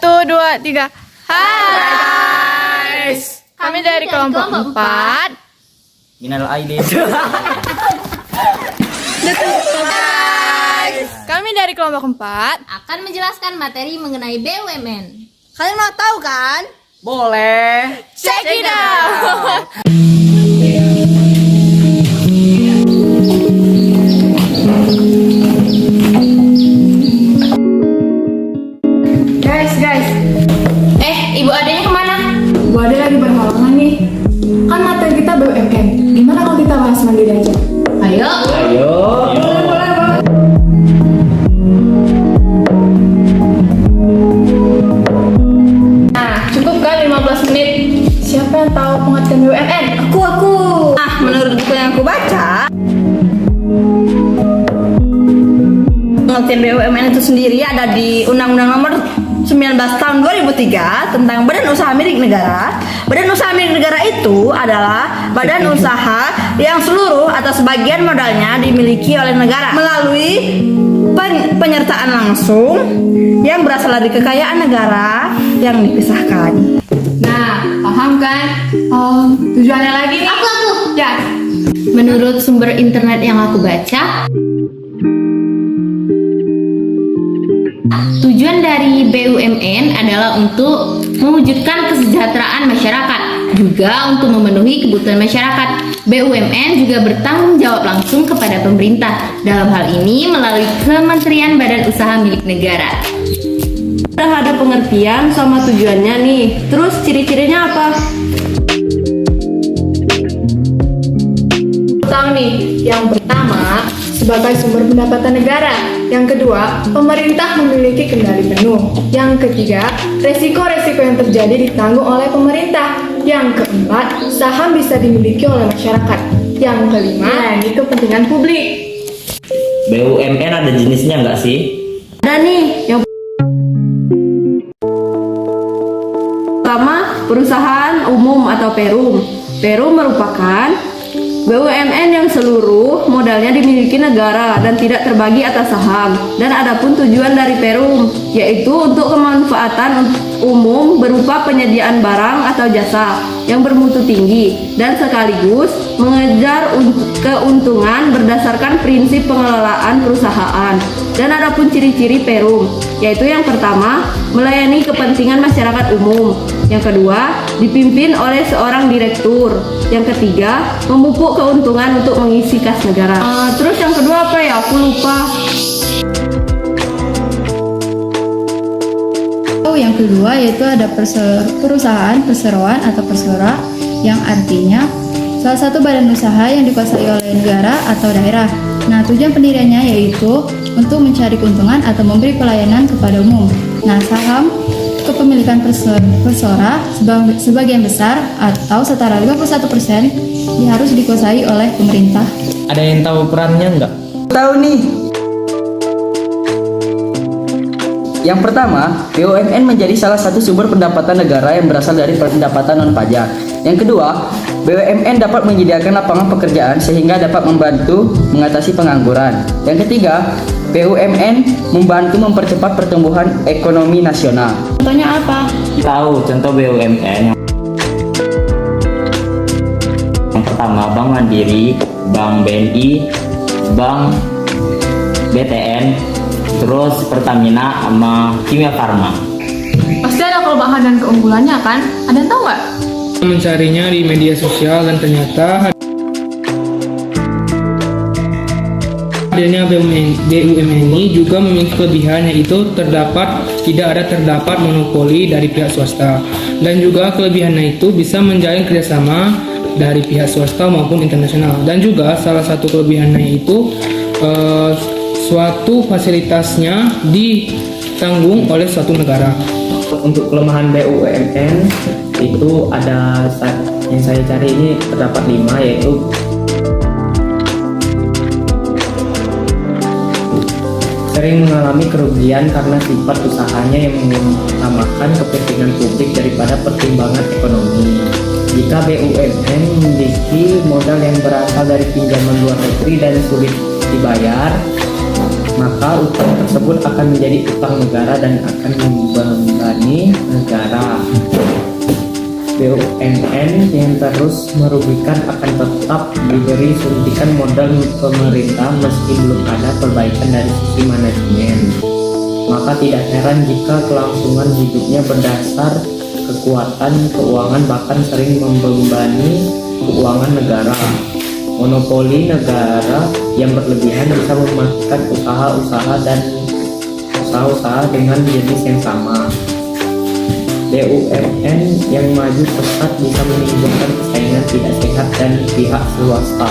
1, 2, 3. Hai guys. Kami dari kelompok 4. Minal aidin. Kami dari kelompok 4 akan menjelaskan materi mengenai BUMN. Kalian mau tahu kan? Boleh. check it out. Guys. Ibu adanya kemana? Ibu Ade lagi berhalangan nih. Kan materi kita BUMN. Gimana kalau kita bahas mandiri aja? Ayo. Nah, cukup kan 15 menit? Siapa yang tahu pengertian BUMN? Aku. Menurut buku yang aku baca, pengertian BUMN itu sendiri ada di Undang-Undang Nomor 19 Tahun 2003 tentang Badan Usaha Milik Negara. Badan Usaha Milik Negara itu adalah badan usaha yang seluruh atau sebagian modalnya dimiliki oleh negara melalui penyertaan langsung yang berasal dari kekayaan negara yang dipisahkan. Nah, paham kan? Tujuannya lagi nih? Aku. Ya. Menurut sumber internet yang aku baca, tujuan dari BUMN adalah untuk mewujudkan kesejahteraan masyarakat, juga untuk memenuhi kebutuhan masyarakat. BUMN juga bertanggung jawab langsung kepada pemerintah, dalam hal ini melalui Kementerian Badan Usaha Milik Negara. Udah ada pengertian sama tujuannya nih. Terus ciri-cirinya apa? Tahu nih, yang pertama sebagai sumber pendapatan negara. Yang kedua, pemerintah memiliki kendali penuh. Yang ketiga, resiko-resiko yang terjadi ditanggung oleh pemerintah. Yang keempat, saham bisa dimiliki oleh masyarakat. Yang kelima, ini kepentingan publik. BUMN ada jenisnya nggak sih? Ada nih, yang pertama perusahaan umum atau Perum. Perum merupakan BUMN yang seluruh modalnya dimiliki negara dan tidak terbagi atas saham. Dan adapun tujuan dari Perum yaitu untuk kemanfaatan umum berupa penyediaan barang atau jasa yang bermutu tinggi dan sekaligus mengejar keuntungan berdasarkan prinsip pengelolaan perusahaan. Dan adapun ciri-ciri Perum yaitu yang pertama, melayani kepentingan masyarakat umum. Yang kedua, dipimpin oleh seorang direktur. Yang ketiga, memupuk keuntungan untuk mengisi kas negara. Terus yang kedua apa ya? Aku lupa. Yang kedua yaitu ada perusahaan perseroan atau persera, yang artinya salah satu badan usaha yang dikuasai oleh negara atau daerah. Nah, tujuan pendiriannya yaitu untuk mencari keuntungan atau memberi pelayanan kepada umum. Nah, saham kepemilikan persera sebagian besar atau setara 51% harus dikuasai oleh pemerintah. Ada yang tahu perannya nggak? Tahu nih. Yang pertama, BUMN menjadi salah satu sumber pendapatan negara yang berasal dari pendapatan non-pajak. Yang kedua, BUMN dapat menyediakan lapangan pekerjaan sehingga dapat membantu mengatasi pengangguran. Yang ketiga, BUMN membantu mempercepat pertumbuhan ekonomi nasional. Contohnya apa? Tahu contoh BUMN yang pertama Bank Mandiri, Bank BNI, Bank BTN, terus Pertamina sama Kimia Farma. Pasti ada kelemahan dan keunggulannya kan? Ada yang tahu nggak? Mencarinya di media sosial dan ternyata adanya BUMN ini juga memiliki kelebihan, yaitu tidak terdapat monopoli dari pihak swasta, dan juga kelebihannya itu bisa menjalin kerjasama dari pihak swasta maupun internasional. Dan juga salah satu kelebihannya itu suatu fasilitasnya ditanggung oleh suatu negara. Untuk kelemahan BUMN itu ada yang saya cari ini terdapat 5, yaitu sering mengalami kerugian karena sifat usahanya yang mengutamakan kepentingan publik daripada pertimbangan ekonomi. Jika BUMN memiliki modal yang berasal dari pinjaman luar negeri dan sulit dibayar, maka utang tersebut akan menjadi utang negara dan akan membebani negara. BUMN yang terus merugikan akan tetap diberi suntikan modal pemerintah meski belum ada perbaikan dari sisi manajemen. Maka tidak heran jika kelangsungan hidupnya berdasar kekuatan keuangan bahkan sering membebani keuangan negara. Monopoli negara yang berlebihan bisa mematikan usaha-usaha dengan jenis yang sama. BUMN yang maju pesat bisa menimbulkan persaingan tidak sehat dan pihak swasta.